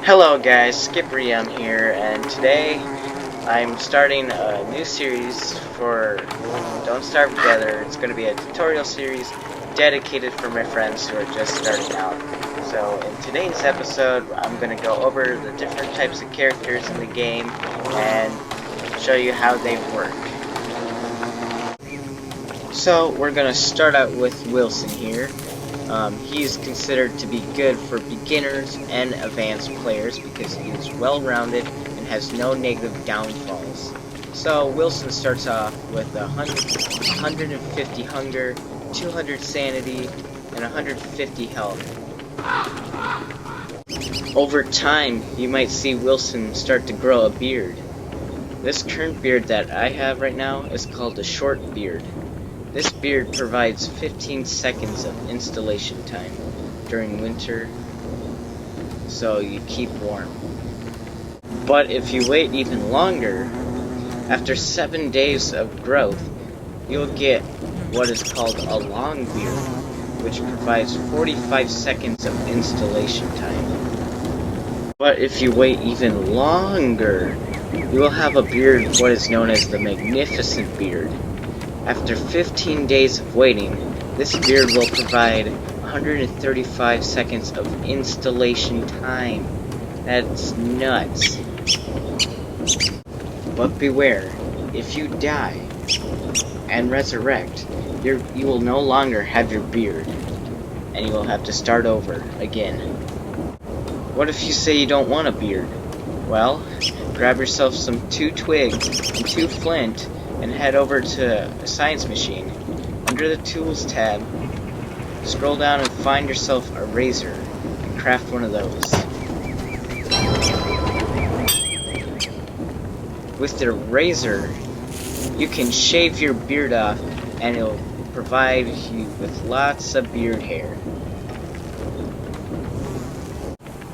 Hello guys, Skipper here, and today I'm starting a new series for Don't Starve Together. It's going to be a tutorial series dedicated for my friends who are just starting out. So in today's episode, I'm going to go over the different types of characters in the game and show you how they work. So we're going to start out with Wilson here. He's considered to be good for beginners and advanced players because he is well-rounded and has no negative downfalls. So Wilson starts off with 150 hunger, 200 sanity, and 150 health. Over time, you might see Wilson start to grow a beard. This current beard that I have right now is called a short beard. This beard provides 15 seconds of installation time during winter, so you keep warm. But if you wait even longer, after 7 days of growth, you'll get what is called a long beard, which provides 45 seconds of installation time. But if you wait even longer, you will have a beard what is known as the magnificent beard. After 15 days of waiting, this beard will provide 135 seconds of installation time. That's nuts. But beware, if you die and resurrect, you will no longer have your beard, and you will have to start over again. What if you say you don't want a beard? Well, grab yourself some 2 twigs and 2 flint, and head over to a science machine. Under the tools tab, scroll down and find yourself a razor and craft one of those. With the razor, you can shave your beard off and it'll provide you with lots of beard hair.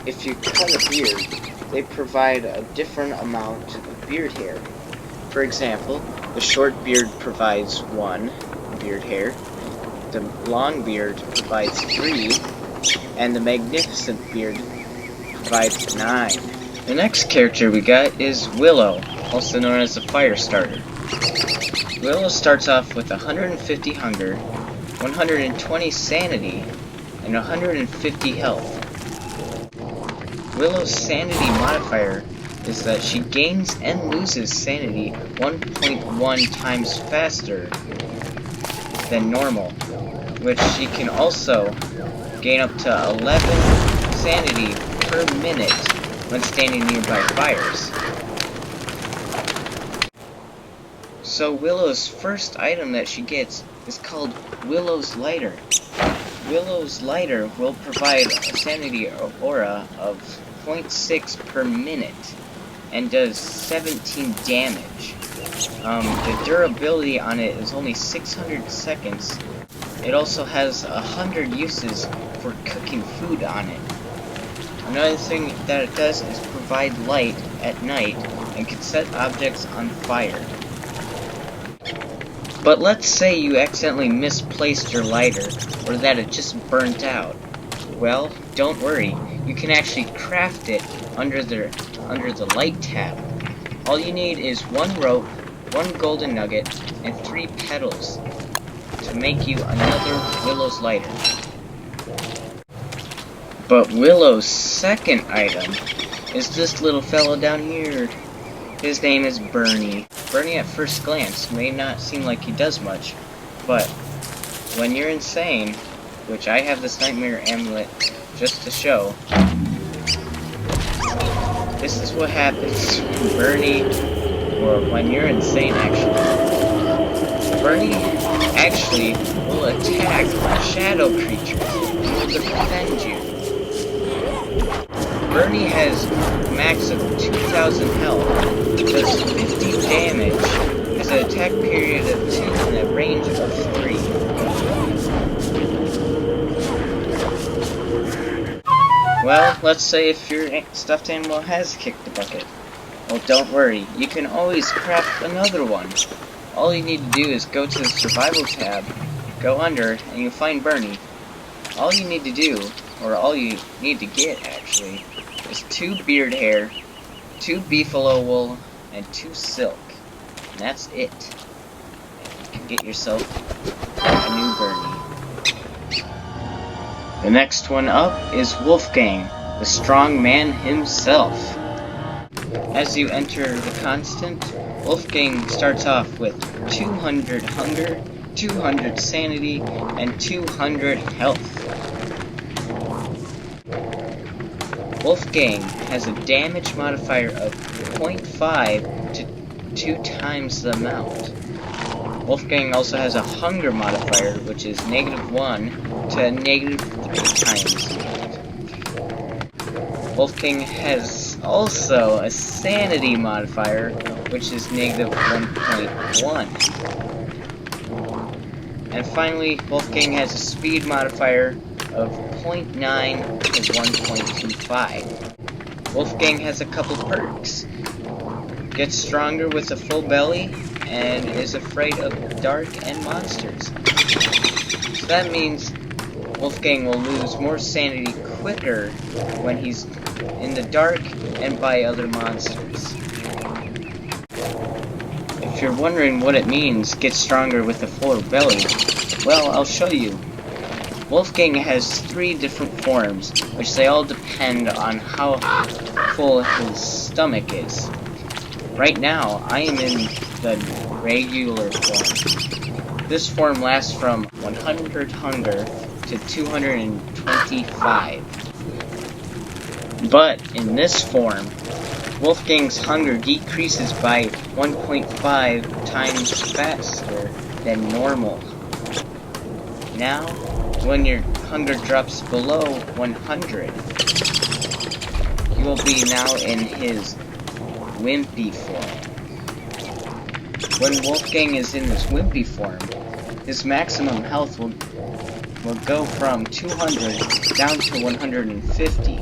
If you cut a beard, they provide a different amount of beard hair. For example, the short beard provides 1 beard hair, the long beard provides 3, and the magnificent beard provides 9. The next character we got is Willow, also known as the fire starter. Willow starts off with 150 hunger, 120 sanity, and 150 health. Willow's sanity modifier is that she gains and loses sanity 1.1 times faster than normal, which she can also gain up to 11 sanity per minute when standing nearby fires. So Willow's first item that she gets is called Willow's Lighter. Willow's Lighter will provide a sanity aura of 0.6 per minute and does 17 damage. The durability on it is only 600 seconds. It also has 100 uses for cooking food on it. Another thing that it does is provide light at night and can set objects on fire. But let's say you accidentally misplaced your lighter, or that it just burnt out. Well, don't worry, you can actually craft it under the light tab. All you need is 1 rope, 1 golden nugget, and 3 petals to make you another Willow's Lighter. But Willow's second item is this little fellow down here. His name is Bernie. Bernie at first glance may not seem like he does much, but when you're insane, which I have this nightmare amulet just to show, this is what happens when Bernie, or when you're insane actually. Bernie actually will attack shadow creatures to defend you. Bernie has a max of 2,000 health, does 50 damage, has an attack period of 2 and a range of 3. Well, let's say if your stuffed animal has kicked the bucket. Well, don't worry, you can always craft another one. All you need to do is go to the survival tab, go under, and you'll find Bernie. All you need to do or all you need to get actually, is 2 beard hair, 2 beefalo wool, and 2 silk. And that's it. You can get yourself a new Bernie. The next one up is Wolfgang, the strong man himself. As you enter the constant, Wolfgang starts off with 200 hunger, 200 sanity, and 200 health. Wolfgang has a damage modifier of 0.5 to 2 times the amount. Wolfgang also has a hunger modifier, which is -1 to -3 times the amount. Wolfgang has also a sanity modifier, which is -1.1. And finally, Wolfgang has a speed modifier of 0.9 to 1.25. Wolfgang has a couple perks. Gets stronger with a full belly, and is afraid of dark and monsters. So that means Wolfgang will lose more sanity quicker when he's in the dark and by other monsters. If you're wondering what it means, get stronger with a full belly, well, I'll show you. Wolfgang has 3 different forms, which they all depend on how full his stomach is. Right now, I am in the regular form. This form lasts from 100 hunger to 225. But in this form, Wolfgang's hunger decreases by 1.5 times faster than normal. Now, when your hunger drops below 100, he will be now in his wimpy form. When Wolfgang is in his wimpy form, his maximum health will go from 200 down to 150,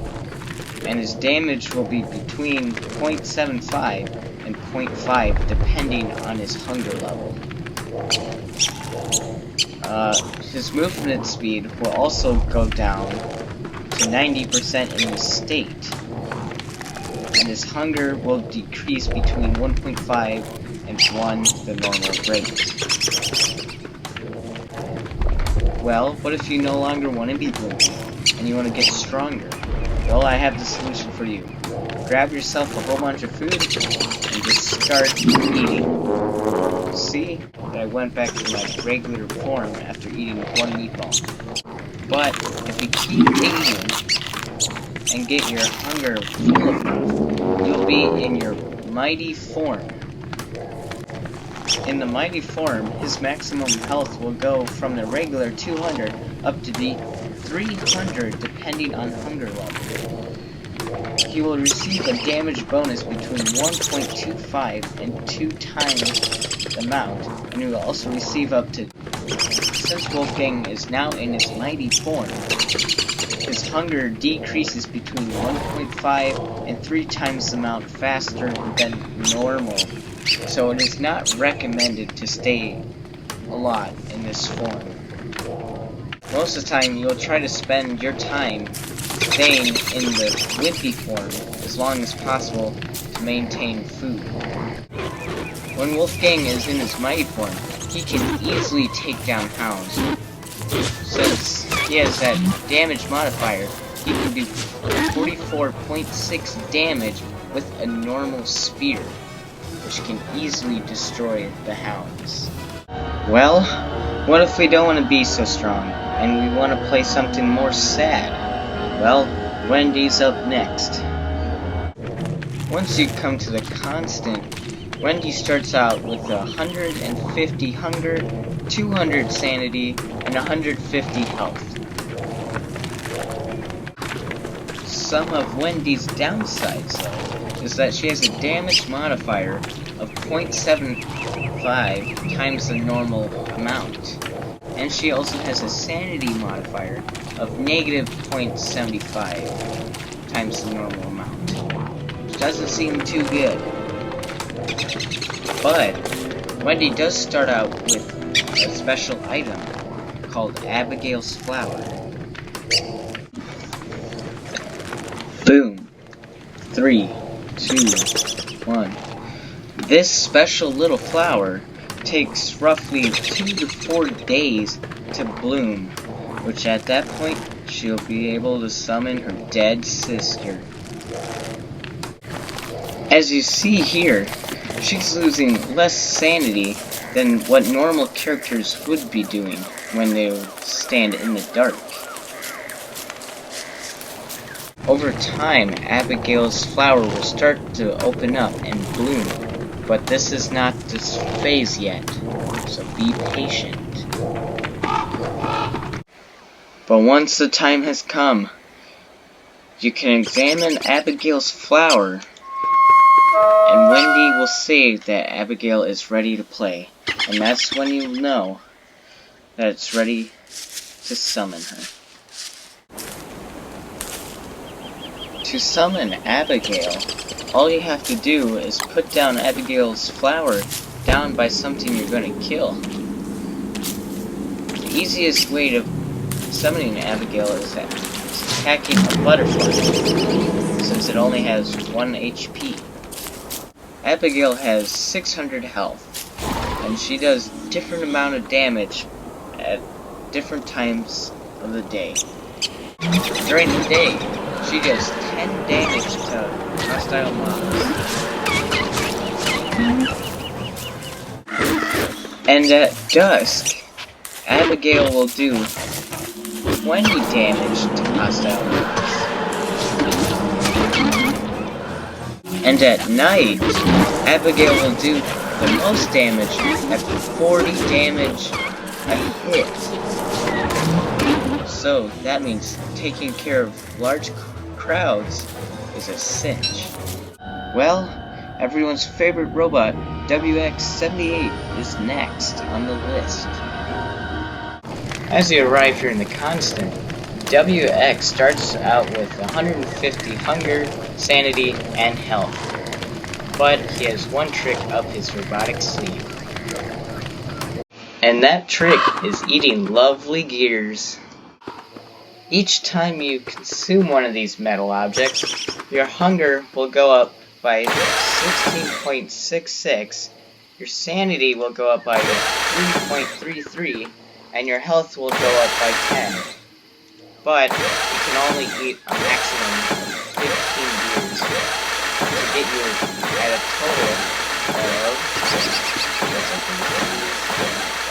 and his damage will be between 0.75 and 0.5 depending on his hunger level. His movement speed will also go down to 90% in this state, and his hunger will decrease between 1.5 and 1, the normal rate. Well, what if you no longer want to be wimpy, and you want to get stronger? Well, I have the solution for you. Grab yourself a whole bunch of food, and just start eating. See? I went back to my regular form after eating 1 meatball. But, if you keep eating, and get your hunger full enough, you'll be in your mighty form. In the mighty form, his maximum health will go from the regular 200 up to the 300 depending on hunger level. He will receive a damage bonus between 1.25 and 2 times the amount, and he will also receive up to... Since Wolfgang is now in his mighty form, his hunger decreases between 1.5 and 3 times the amount faster than normal. So it is not recommended to stay a lot in this form. Most of the time, you'll try to spend your time staying in the wimpy form as long as possible to maintain food. When Wolfgang is in his mighty form, he can easily take down hounds. Since he has that damage modifier, he can do 44.6 damage with a normal spear, which can easily destroy the hounds. Well, what if we don't want to be so strong, and we want to play something more sad? Well, Wendy's up next. Once you come to the constant, Wendy starts out with 150 hunger, 200 sanity, and 150 health. Some of Wendy's downsides, though, is that she has a damage modifier of 0.75 times the normal amount. And she also has a sanity modifier of -0.75 times the normal amount. Which doesn't seem too good. But Wendy does start out with a special item called Abigail's Flower. Boom. 3, 2, 1. This special little flower takes roughly 2 to 4 days to bloom, which at that point she'll be able to summon her dead sister. As you see here, she's losing less sanity than what normal characters would be doing when they stand in the dark. Over time, Abigail's flower will start to open up and bloom, but this is not this phase yet, so be patient. But once the time has come, you can examine Abigail's flower, and Wendy will say that Abigail is ready to play, and that's when you'll know that it's ready to summon her. To summon Abigail, all you have to do is put down Abigail's flower down by something you're going to kill. The easiest way to summoning Abigail is attacking a butterfly, since it only has 1 HP. Abigail has 600 health, and she does different amount of damage at different times of the day. During the day, she does 10 damage to hostile mobs. And at dusk, Abigail will do 20 damage to hostile mobs. And at night, Abigail will do the most damage at 40 damage a hit. So that means taking care of large crowds is a cinch. Well, everyone's favorite robot, WX-78, is next on the list. As you arrive here in the Constant, WX starts out with 150 hunger, sanity, and health. But he has one trick up his robotic sleeve. And that trick is eating lovely gears. Each time you consume one of these metal objects, your hunger will go up by 16.66, your sanity will go up by 3.33, and your health will go up by 10. But you can only eat a maximum of 15 gears to get you at a total of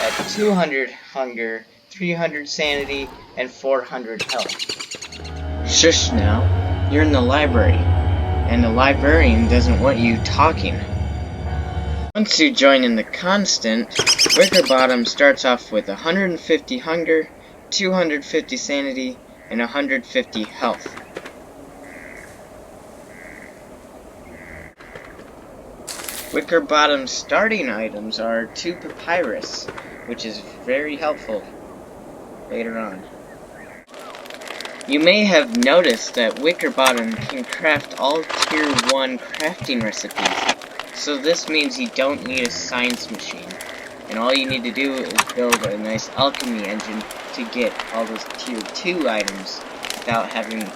at 200 hunger, 300 sanity, and 400 health. Shush now, you're in the library, and the librarian doesn't want you talking. Once you join in the Constant, Wickerbottom starts off with 150 hunger, 250 sanity, and 150 health. Wickerbottom's starting items are 2 papyrus, which is very helpful later on. You may have noticed that Wickerbottom can craft all Tier 1 crafting recipes, so this means you don't need a science machine, and all you need to do is build a nice alchemy engine to get all those Tier 2 items without having to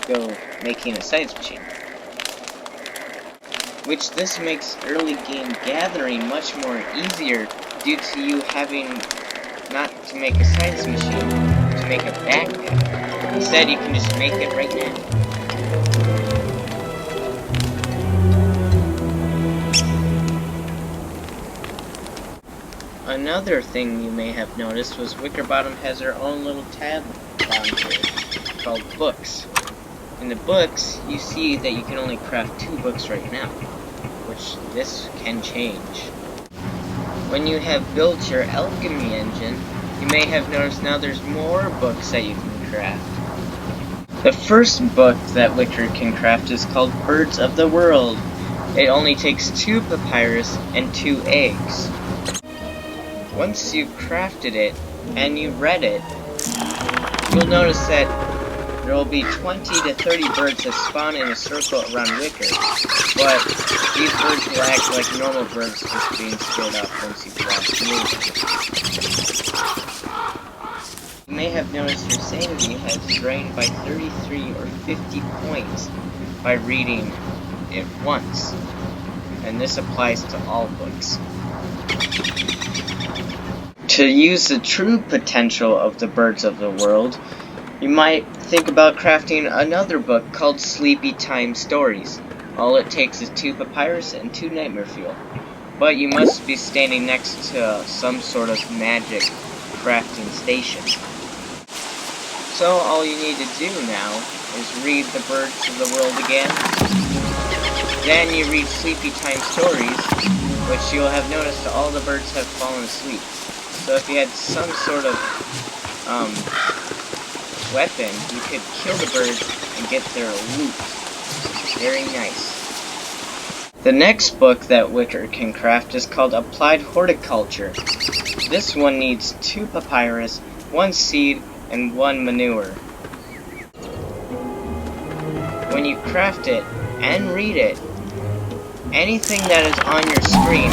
go making a science machine. Which this makes early game gathering much more easier due to you having not to make a science machine to make a backpack. Instead, you can just make it right now. Another thing you may have noticed was Wickerbottom has her own little tab down here called Books. In the books, you see that you can only craft 2 books right now, which this can change. When you have built your alchemy engine, you may have noticed now there's more books that you can craft. The first book that Wicker can craft is called Birds of the World. It only takes 2 papyrus and 2 eggs. Once you've crafted it and you read it, you'll notice that there will be 20 to 30 birds that spawn in a circle around Wicker, but these birds will act like normal birds just being scared off once you craft new. You may have noticed your sanity has drained by 33 or 50 points by reading it once, and this applies to all books. To use the true potential of the birds of the world, you might think about crafting another book called Sleepy Time Stories. All it takes is 2 papyrus and 2 nightmare fuel. But you must be standing next to some sort of magic crafting station. So all you need to do now is read the birds of the world again. Then you read Sleepy Time Stories, which you'll have noticed all the birds have fallen asleep. So if you had some sort of weapon, you could kill the birds and get their loot. Very nice. The next book that Wicker can craft is called Applied Horticulture. This one needs 2 papyrus, 1 seed, and 1 manure. When you craft it and read it, anything that is on your screen,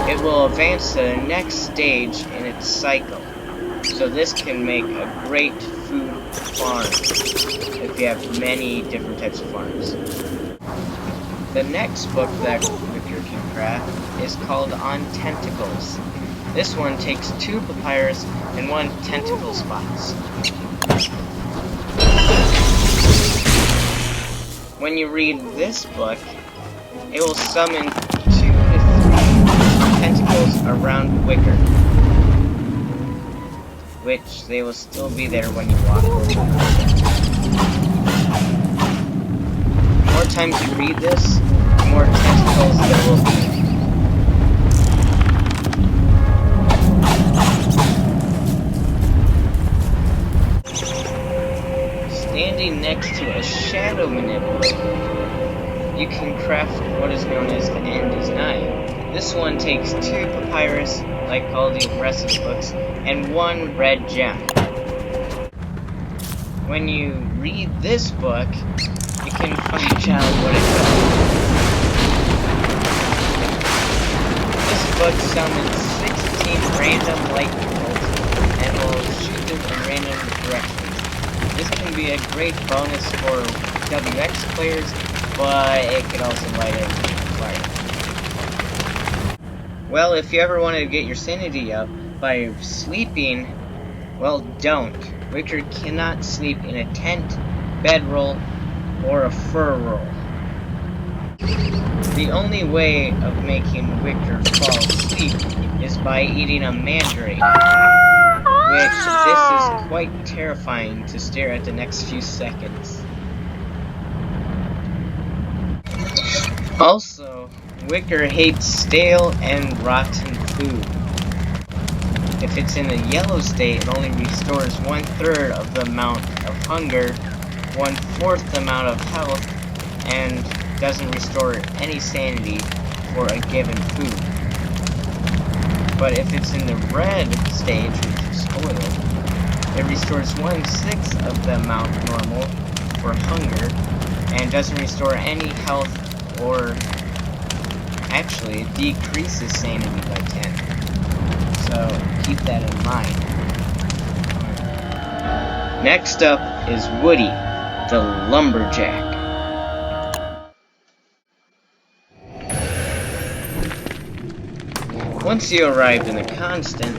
it will advance to the next stage in its cycle. So this can make a great food farm if you have many different types of farms. The next book that Wicker can craft is called On Tentacles. This one takes 2 papyrus and 1 tentacle spots. When you read this book, it will summon 2 to 3 tentacles around Wicker, which they will still be there when you walk over. The more times you read this, the more tentacles there will be. Standing next to a shadow manipulator, you can craft what is known as the End is Nigh. This one takes 2 papyrus, like all the rest of the books, and 1 red gem. When you read this book, you can find out what it does. This book summons 16 random lightning bolts and will shoot them in random directions. This can be a great bonus for WX players, but it could also light it fire. Well, if you ever wanted to get your sanity up by sleeping, well, don't. Wicker cannot sleep in a tent, bedroll, or a fur roll. The only way of making Wicker fall asleep is by eating a mandrake, which this is quite terrifying to stare at the next few seconds. Also, Wicker hates stale and rotten food. If it's in a yellow state, it only restores 1/3 of the amount of hunger, 1/4 the amount of health, and doesn't restore any sanity for a given food. But if it's in the red stage, which is spoiled, it restores 1/6 of the amount normal for hunger, and doesn't restore any health, or actually it decreases sanity by 10. So keep that in mind. Next up is Woody, the lumberjack. Once you arrive in the constant,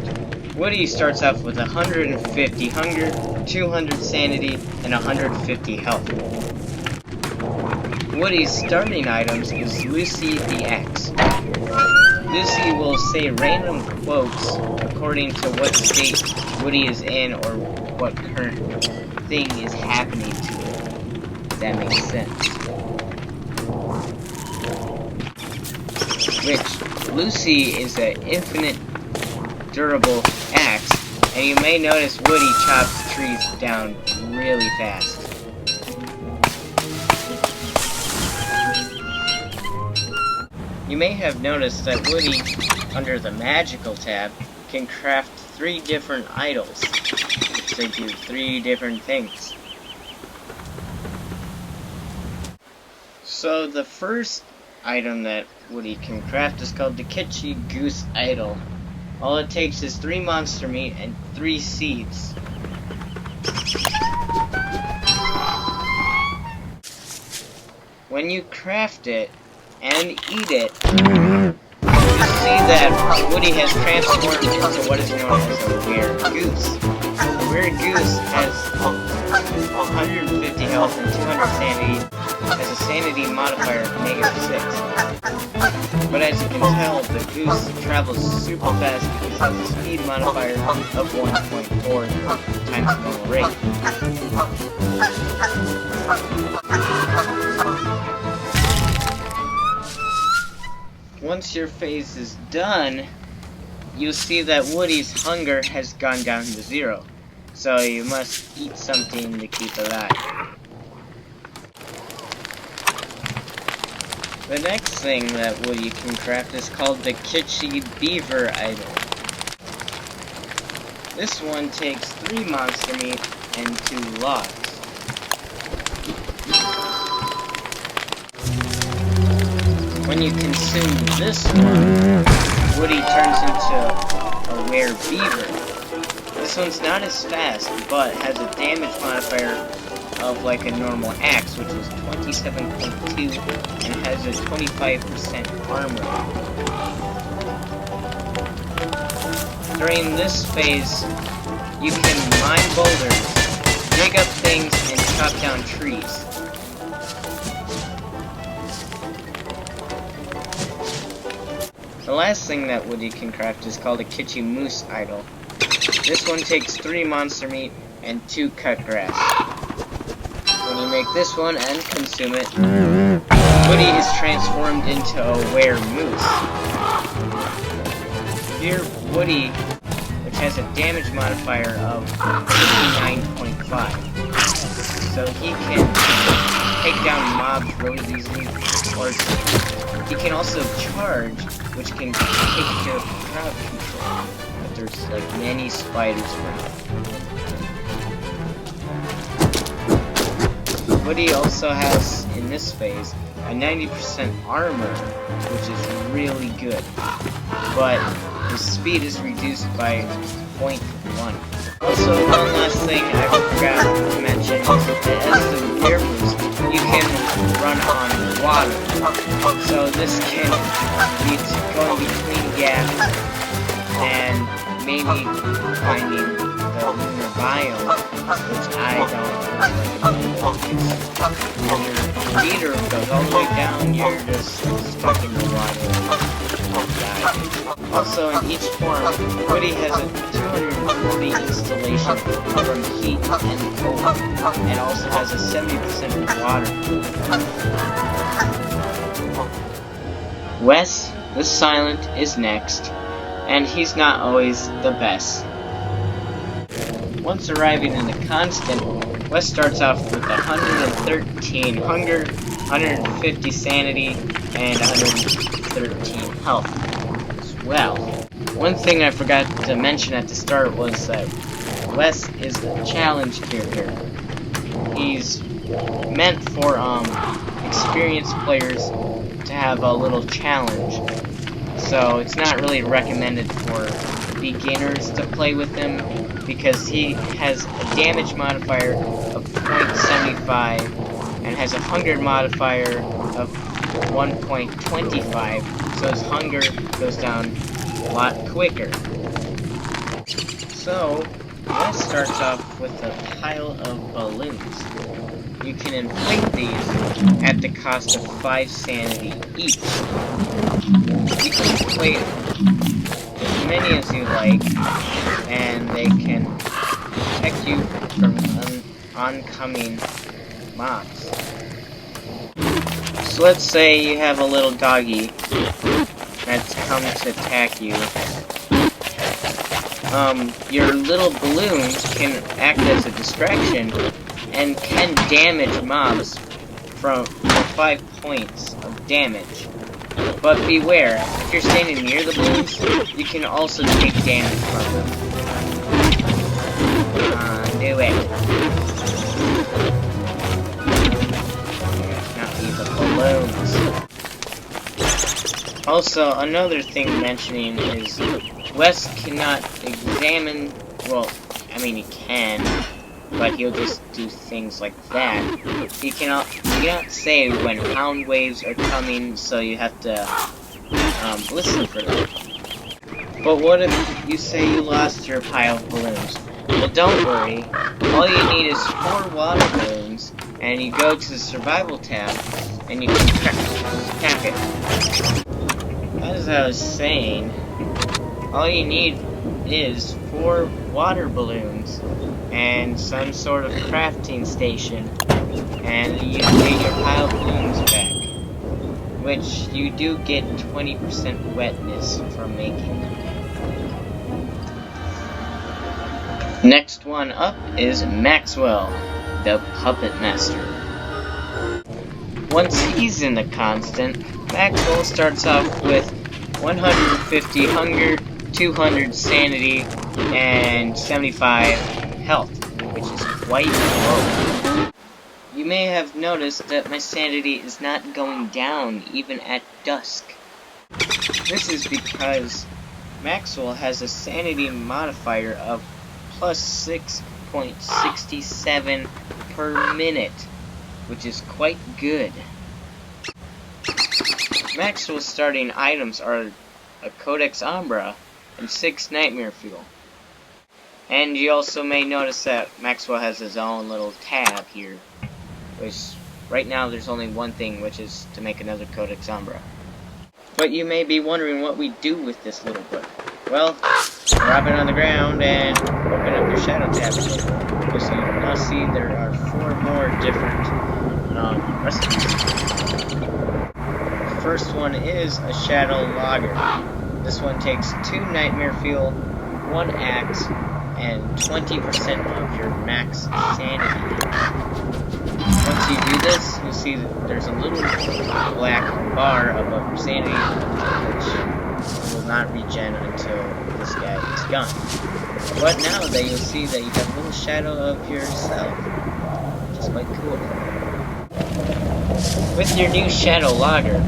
Woody starts off with 150 hunger, 200 sanity, and 150 health. Woody's starting items is Lucy the Axe. Lucy will say random quotes according to what state Woody is in or what current thing is happening to it. If that makes sense. Which, Lucy is an infinite durable axe, and you may notice Woody chops trees down really fast. You may have noticed that Woody, under the magical tab, can craft 3 different idols, which they do 3 different things. So the first item that Woody can craft is called the Kitschy Goose Idol. All it takes is 3 monster meat and 3 seeds. when you craft it and eat it, you see that Woody has transformed into what is known as a weird goose. A weird goose has 150 health and 200 sanity, has a sanity modifier of -6. But as you can tell, the goose travels super fast because it has a speed modifier of 1.4 times normal rate. Once your phase is done, you'll see that Woody's hunger has gone down to 0. So you must eat something to keep alive. The next thing that Woody can craft is called the Kitschy Beaver Idol. This one takes 3 monster meat and 2 logs. When you consume this one, Woody turns into a rare beaver. This one's not as fast, but has a damage modifier of like a normal axe, which is 27.2, and has a 25% armor. During this phase, you can mine boulders, dig up things, and chop down trees. The last thing that Woody can craft is called a Kitschy Moose Idol. This one takes 3 monster meat and 2 cut grass. When you make this one and consume it, Woody is transformed into a were moose. Here, Woody, which has a damage modifier of 59.5, so he can take down mobs really easily, or he can also charge, which can take care of crowd control, but there's like many spiders around. Woody also has, in this phase, a 90% armor, which is really good, but his speed is reduced by 0.1. Also, one last thing I forgot to mention is that as the werewolves, you can run on water. So this can lead to going between gaps and maybe finding the lunar biome, which I don't recommend. When your meter goes all the way down, you're just stuck in the water. Also, in each form, Woody has a 240 installation from heat and cold, and also has a 70% water. Wes, the Silent, is next, and he's not always the best. Once arriving in the Constant, Wes starts off with 113 hunger, 150 sanity, and 113 health as well. One thing I forgot to mention at the start was that Wes is a challenge character. He's meant for experienced players to have a little challenge, so it's not really recommended for beginners to play with him because he has a damage modifier of 0.75 and has a hunger modifier of 1.25, so his hunger goes down a lot quicker. So, Wes starts off with a pile of balloons. You can inflate these at the cost of 5 sanity each. You can inflate as many as you like, and they can protect you from oncoming mobs. So let's say you have a little doggy that's come to attack you. Your little balloons can act as a distraction and can damage mobs for 5 points of damage. But beware, if you're standing near the balloons, you can also take damage from them. Do it. Not leave the balloons. Also, another thing mentioning is Wes cannot examine, well, I mean he can, but he'll just do things like that. You cannot say when hound waves are coming, so you have to listen for them. But what if you say you lost your pile of balloons? Well, don't worry. All you need is 4 water balloons, and you go to the survival tab, and you can pack it. As I was saying, all you need is 4 water balloons and some sort of crafting station, and you get your pile of balloons back, which you do get 20% wetness from making them. Next one up is Maxwell, the Puppet Master. Once he's in the constant, Maxwell starts off with 150 hunger, 200 sanity, and 75 health, which is quite low. You may have noticed that my sanity is not going down even at dusk. This is because Maxwell has a sanity modifier of plus 6.67 per minute, which is quite good. Maxwell's starting items are a Codex Umbra and 6 Nightmare Fuel. And you also may notice that Maxwell has his own little tab here, which right now there's only one thing, which is to make another Codex Umbra. But you may be wondering what we do with this little book. Well, drop it on the ground and open up your shadow tab again. Because you now see there are 4 more different recipes. The first one is a shadow logger. This one takes 2 nightmare fuel, 1 axe, and 20% of your max sanity. Once you do this, you'll see that there's a little black bar above your sanity, which will not regen until this guy is gone. But now that you'll see that you have a little shadow of yourself, which is quite cool. With your new shadow logger,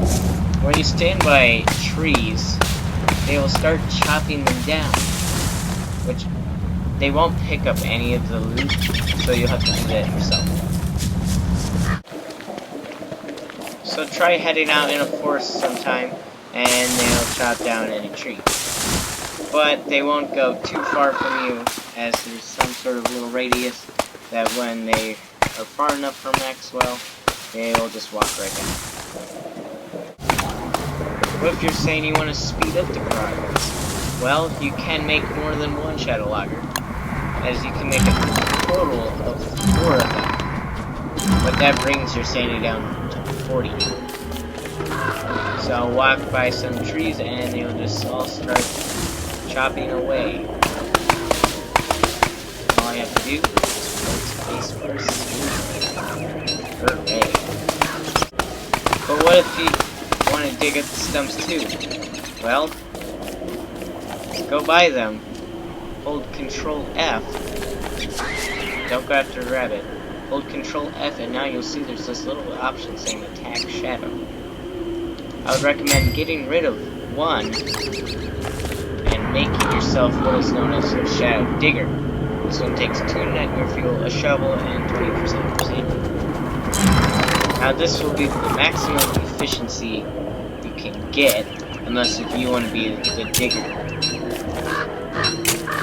when you stand by trees, they will start chopping them down, which they won't pick up any of the loot, so you'll have to do that yourself. So try heading out in a forest sometime, and they'll chop down any tree. But they won't go too far from you, as there's some sort of little radius that when they are far enough from Maxwell, they will just walk right down. What if you're saying you want to speed up the progress? Well, you can make more than 1 shadow logger, as you can make a total of 4 of them. But that brings your sanity down to 40. So walk by some trees and they'll just all start chopping away. All you have to do is hold space first. Hooray. But what if you want to dig up the stumps too? Well, go by them. Hold Control F. Don't go after a rabbit. Hold Control F and now you'll see there's this little option saying Attack Shadow. I would recommend getting rid of 1 and making yourself what is known as a Shadow Digger. This one takes 2 nightmare fuel, a shovel, and 20% of sanity. Now this will be the maximum efficiency you can get, unless if you want to be the digger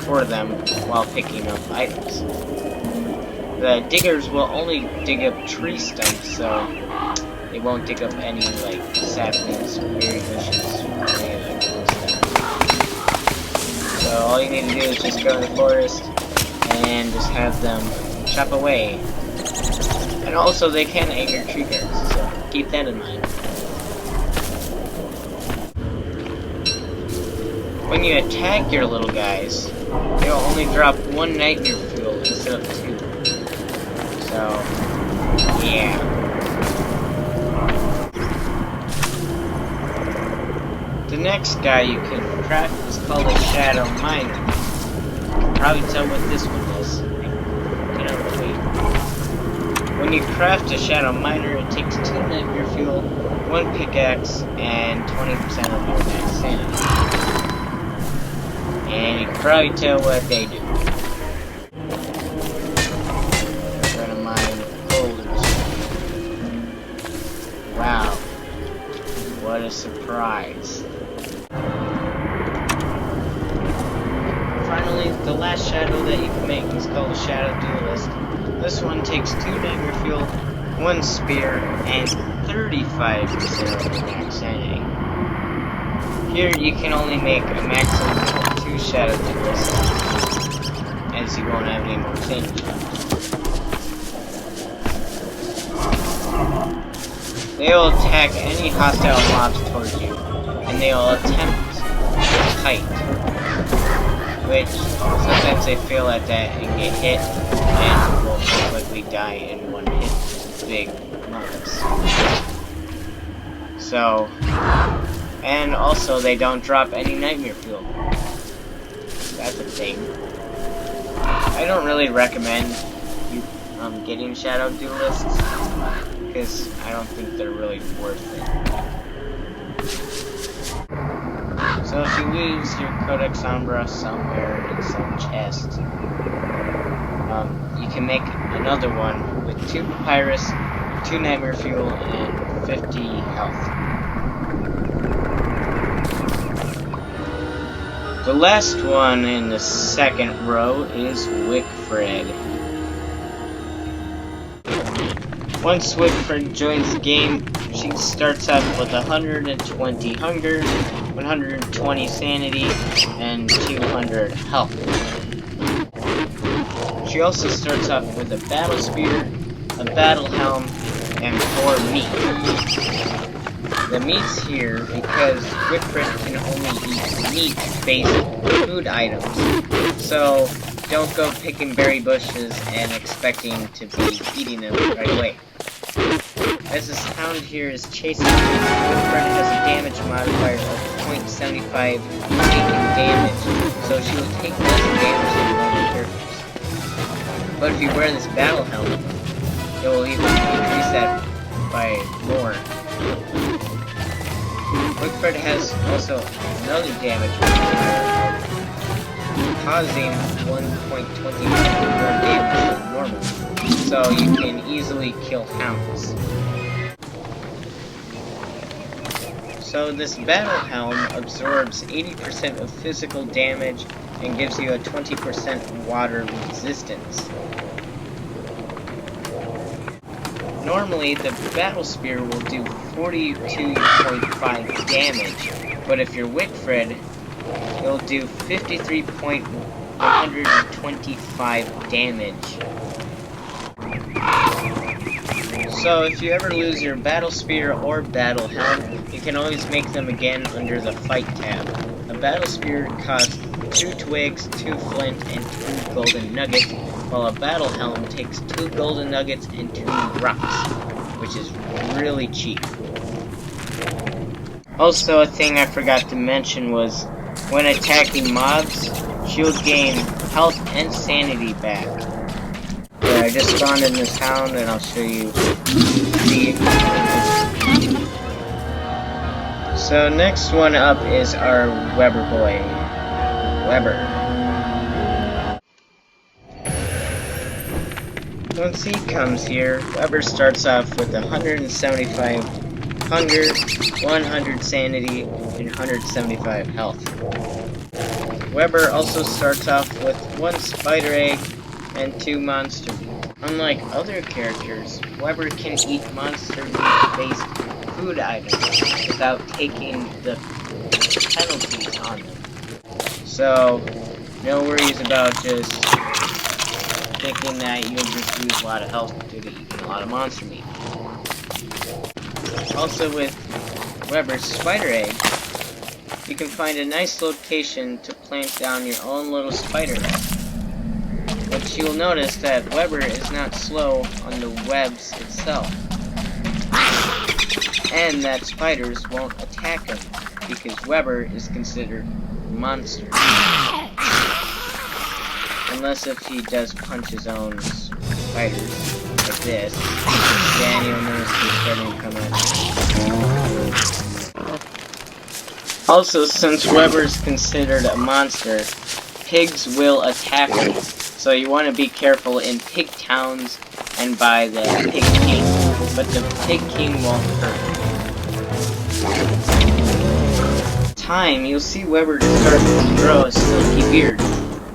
for them while picking up items. The diggers will only dig up tree stumps, so they won't dig up any like saplings, berry bushes, or any of that cool stuff. So all you need to do is just go in the forest and just have them chop away. And also they can anger tree guards, so keep that in mind. When you attack your little guys, they'll only drop 1 nightmare fuel instead of 2. So, yeah. The next guy you can craft is called a Shadow Miner. You can probably tell what this one is. Get out of the way. When you craft a Shadow Miner, it takes 2 nightmare fuel, 1 pickaxe, and 20% of your max sanity. And you can probably tell what they do. What a surprise. Finally, the last shadow that you can make is called a Shadow Duelist. This one takes 2 nightmare fuel, 1 spear, and 35% of the max sanity. Here you can only make a maximum of 2 Shadow Duelists, as you won't have any more sanity. They will attack any hostile mobs towards you, and they will attempt to kite, which sometimes they fail at that and get hit, and will most likely die in 1 hit. Big mobs. So, and also they don't drop any nightmare fuel. That's a thing. I don't really recommend you getting Shadow Duelists, because I don't think they're really worth it. So if you lose your Codex Umbra somewhere in some chest, you can make another one with 2 Papyrus, 2 Nightmare Fuel, and 50 health. The last one in the second row is Wickfred. Once Wickfred joins the game, she starts off with 120 hunger, 120 sanity, and 200 health. She also starts off with a battle spear, a battle helm, and 4 meat. The meat's here because Wickfred can only eat meat-based food items, so don't go picking berry bushes and expecting to be eating them right away. As this hound here is chasing you, Wickfred has a damage modifier of 0.75 taking damage, so she will take less damage than normal characters. But if you wear this battle helmet, it will even increase that by more. Wickfred has also another damage modifier, causing 1.25 more damage than normal, so you can easily kill hounds. So this battle helm absorbs 80% of physical damage and gives you a 20% water resistance. Normally, the battle spear will do 42.5 damage, but if you're Wickfred, it'll do 53.125 damage. So if you ever lose your battle spear or battle helm, you can always make them again under the fight tab. A battle spear costs 2 twigs, 2 flint, and 2 golden nuggets, while a battle helm takes 2 golden nuggets and 2 rocks, which is really cheap. Also, a thing I forgot to mention was, when attacking mobs, she'll gain health and sanity back. I just spawned in this town, and I'll show you the... So next one up is our Weber boy. Weber. Once he comes here, Weber starts off with 175 hunger, 100 sanity, and 175 health. Weber also starts off with 1 spider egg and 2 monster meat. Unlike other characters, Weber can eat monster meat-based food items without taking the penalties on them. So, no worries about just thinking that you'll just lose a lot of health due to eating a lot of monster meat. Also with Weber's spider egg, you can find a nice location to plant down your own little spider egg. But you'll notice that Weber is not slow on the webs itself, and that spiders won't attack him, because Weber is considered a monster. Unless if he does punch his own spiders, like this, then you'll notice he's starting to come out. Also, since Weber's considered a monster, pigs will attack him. So you want to be careful in pig towns and by the pig king, but the pig king won't hurt him. time, you'll see Weber start to grow a silky beard,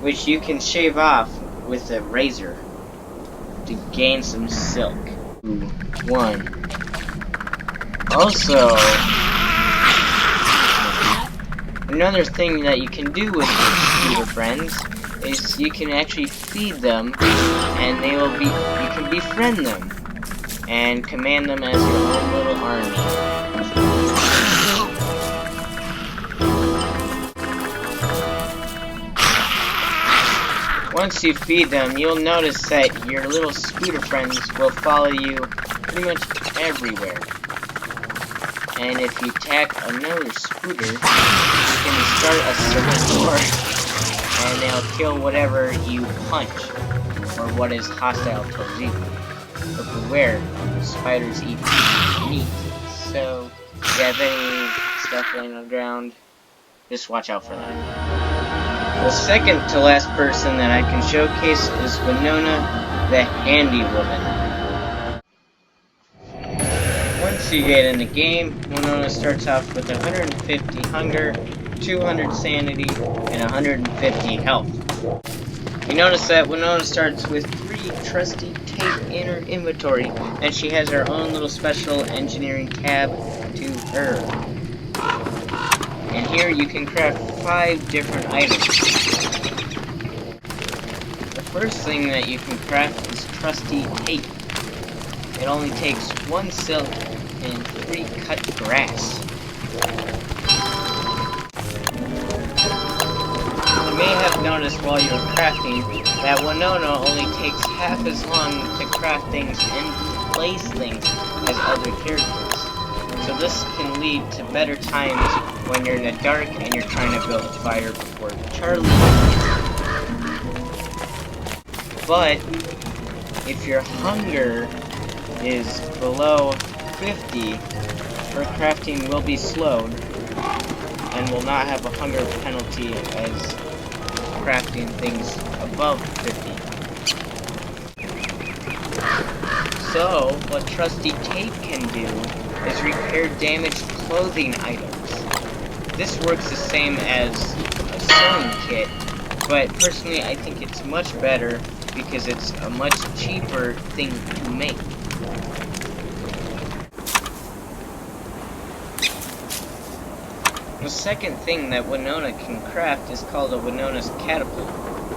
which you can shave off with a razor to gain some silk. 1. Also, another thing that you can do with your friends is you can actually feed them, and they will be. You can befriend them and command them as your own little army. Once you feed them, you'll notice that your little scooter friends will follow you pretty much everywhere. And if you attack another scooter, you can start a civil war, and they'll kill whatever you punch, or what is hostile towards you. But beware, spiders eat meat, so if you have any stuff laying on the ground, just watch out for that. The second to last person that I can showcase is Winona, the handy woman. Once you get in the game, Winona starts off with 150 hunger, 200 sanity, and 150 health. You notice that Winona starts with 3 trusty tape in her inventory, and she has her own little special engineering tab to her. And here you can craft 5 different items. The first thing that you can craft is trusty tape. It only takes 1 silk and 3 cut grass. You may have noticed while you were crafting that Winona only takes half as long to craft things and place things as other characters. So this can lead to better times when you're in the dark and you're trying to build a fire before Charlie. But if your hunger is below 50, her crafting will be slowed and will not have a hunger penalty as crafting things above 50. So, what trusty tape can do is repair damaged clothing items. This works the same as a sewing kit, but personally I think it's much better because it's a much cheaper thing to make. The second thing that Winona can craft is called a Winona's catapult.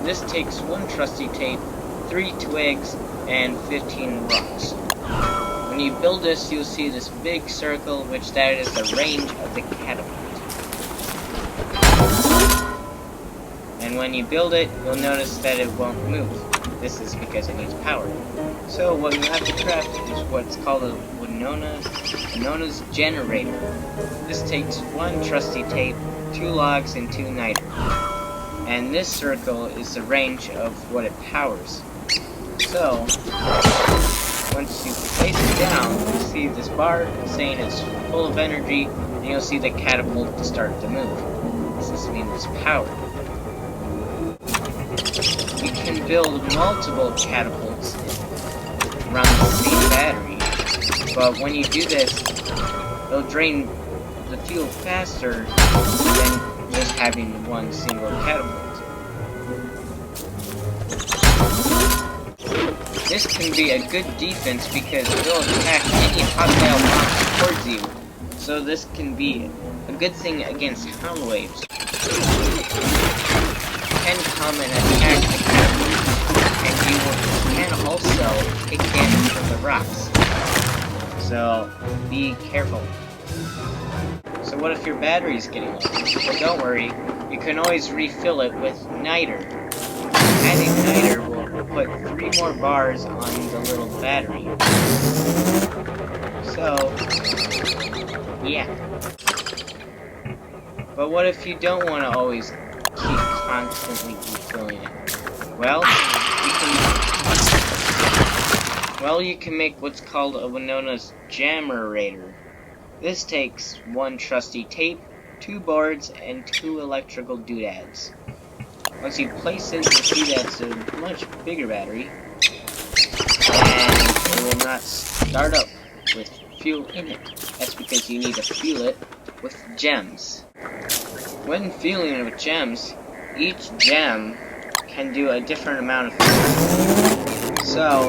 This takes 1 trusty tape, 3 twigs, and 15 rocks. When you build this, you'll see this big circle, which that is the range of the catapult. And when you build it, you'll notice that it won't move. This is because it needs power. So what you have to craft is what's called a Winona's generator. This takes 1 trusty tape, 2 logs, and 2 niter. And this circle is the range of what it powers. So, once you place it down, you'll see this bar saying it's full of energy, and you'll see the catapult to start to move. This means it's powered. You can build multiple catapults around the same battery, but when you do this, it'll drain the fuel faster than just having 1 single catapult. This can be a good defense because it'll attack any hostile bombs towards you, so this can be a good thing against hound waves. You can come and attack the catapult, and you can also take damage from the rocks. So be careful. So what if your battery's getting low? Well, don't worry, you can always refill it with niter. Adding niter will put 3 more bars on the little battery. So, yeah. But what if you don't want to always keep constantly refilling it? Well, you can make what's called a Winona's generator. This takes 1 trusty tape, 2 boards, and 2 electrical doodads. Once you place it, you'll see that's a much bigger battery, and it will not start up with fuel in it. That's because you need to fuel it with gems. When fueling with gems, each gem can do a different amount of fuel. So,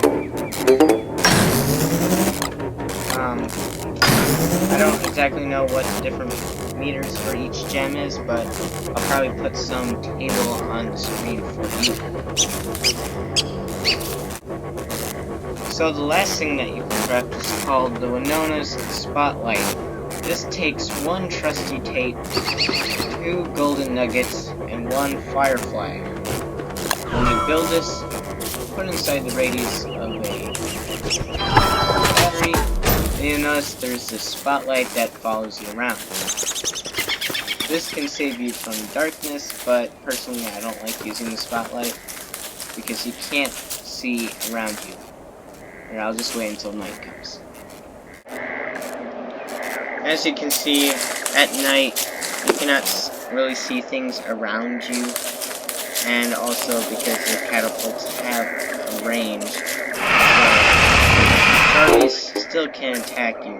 I don't exactly know what the different meters for each gem is, but I'll probably put some table on the screen for you. So the last thing that you can craft is called the Winona's Spotlight. This takes 1 trusty tape, 2 golden nuggets, and 1 firefly. When you build this, put inside the radius of a battery, and you'll notice there's this spotlight that follows you around. This can save you from darkness, but personally I don't like using the spotlight because you can't see around you. And I'll just wait until night comes. As you can see, at night you cannot really see things around you, and also because the catapults have a range, Charlies still can attack you.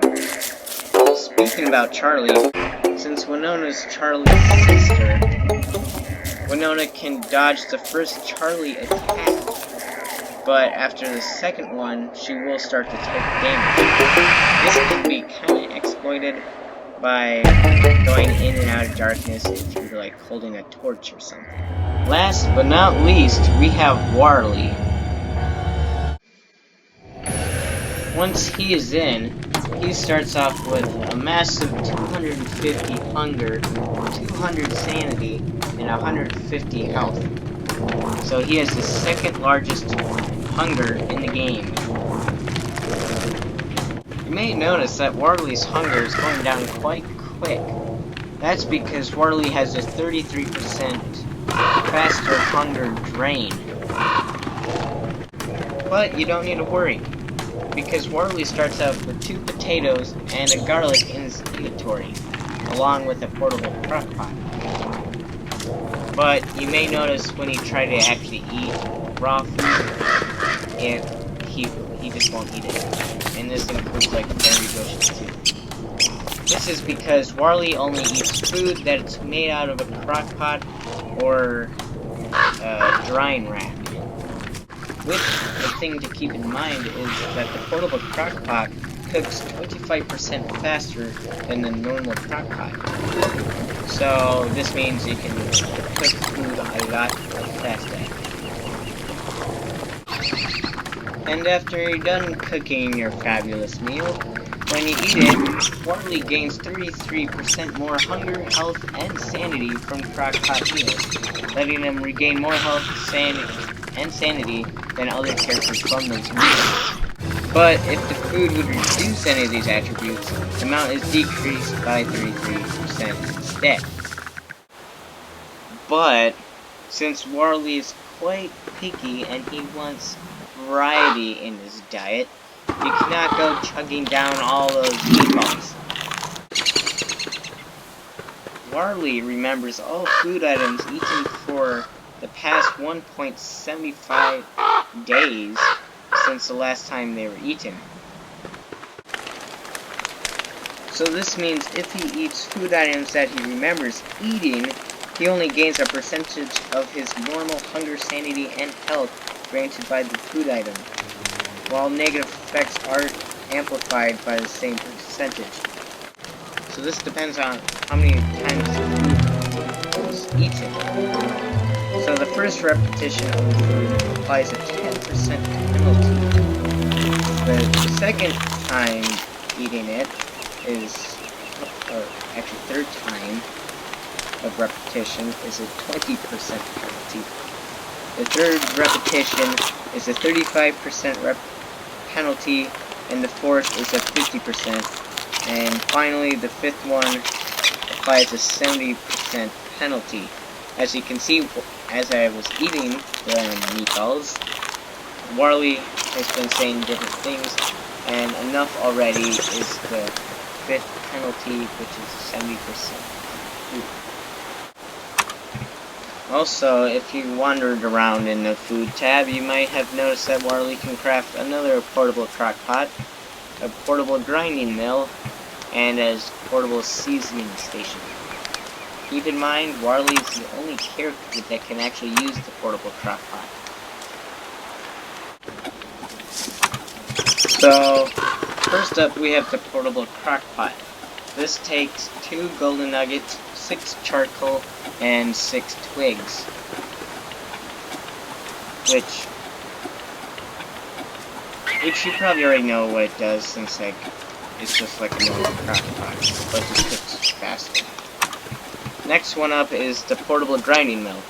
Speaking about Charlie, since Winona's Charlie's sister, Winona can dodge the first Charlie attack, but after the second one, she will start to take damage. This can be kind of exploited by going in and out of darkness if you're like holding a torch or something. Last but not least, we have Warly. Once he is in, he starts off with a massive 250 hunger, 200 sanity, and 150 health. So he has the second largest hunger in the game. You may notice that Warly's hunger is going down quite quick. That's because Warly has a 33% faster hunger drain. But you don't need to worry, because Warly starts out with 2 potatoes and a garlic in his inventory, along with a portable crockpot. But you may notice when you try to actually eat raw food, he just won't eat it. And this includes like berry bushes too. This is because Warly only eats food that's made out of a crockpot or a drying rack. Which, the thing to keep in mind is that the portable crockpot cooks 25% faster than the normal crockpot. So this means you can cook food a lot faster. And after you're done cooking your fabulous meal, when you eat it, Warly gains 33% more hunger, health, and sanity from crockpot meals, letting them regain more health and sanity than other characters from those meals. But if the food would reduce any of these attributes, the amount is decreased by 33% instead. But since Warly is quite picky and he wants variety in his diet, you cannot go chugging down all those meatballs. Warly remembers all food items eaten for the past 1.75 days since the last time they were eaten. So this means if he eats food items that he remembers eating, he only gains a percentage of his normal hunger, sanity, and health granted by the food item, while negative effects are amplified by the same percentage. So this depends on how many times the food was eaten. So the first repetition of the food applies a 10% penalty. The second time eating it is, or actually third time of repetition is a 20% penalty. The third repetition is a 35% penalty, and the fourth is a 50%. And finally, the fifth one applies a 70% penalty. As you can see, as I was eating the meatballs, Warly has been saying different things, and enough already is the fifth penalty, which is 70%. Also, if you wandered around in the food tab, you might have noticed that Warly can craft another portable crockpot, a portable grinding mill, and a portable seasoning station. Keep in mind, Warley is the only character that can actually use the portable crockpot. So, first up we have the portable crockpot. This takes 2 golden nuggets, 6 charcoal, and 6 twigs. Which you probably already know what it does, since like it's just like a normal crockpot, but it cooks faster. Next one up is the portable grinding mill.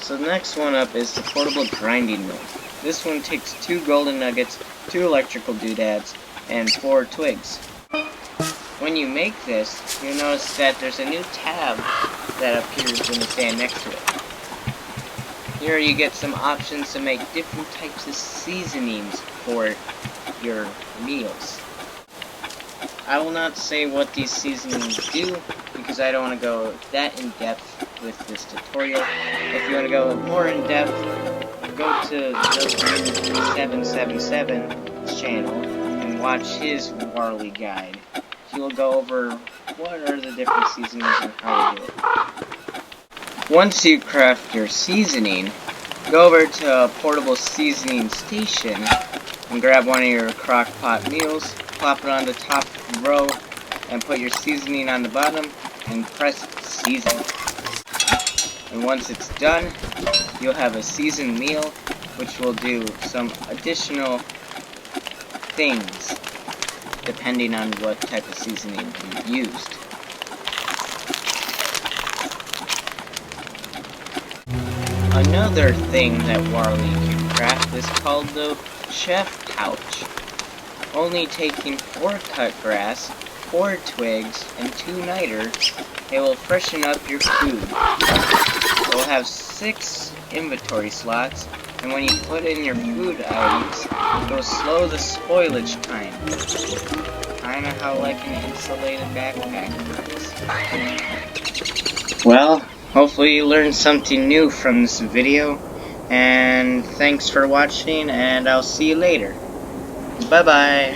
So the next one up is the portable grinding mill. This one takes 2 golden nuggets, 2 electrical doodads, and 4 twigs. When you make this, you'll notice that there's a new tab that appears when you stand next to it. Here you get some options to make different types of seasonings for your meals. I will not say what these seasonings do, because I don't want to go that in depth with this tutorial. If you want to go more in depth, go to JustGamer777's channel and watch his Warley guide. He will go over what are the different seasonings and how to do it. Once you craft your seasoning, go over to a portable seasoning station and grab one of your crock pot meals, plop it on the top row, and put your seasoning on the bottom, and press season. And once it's done, you'll have a seasoned meal, which will do some additional things depending on what type of seasoning you used. Another thing that Warley can craft is called the chef pouch. Only taking 4 cut grass, 4 twigs, and 2 niter, it will freshen up your food. It will have 6 inventory slots, and when you put in your food items, it will slow the spoilage time. Kinda how like an insulated backpack works. Well, hopefully you learned something new from this video, and thanks for watching, and I'll see you later. Bye-bye.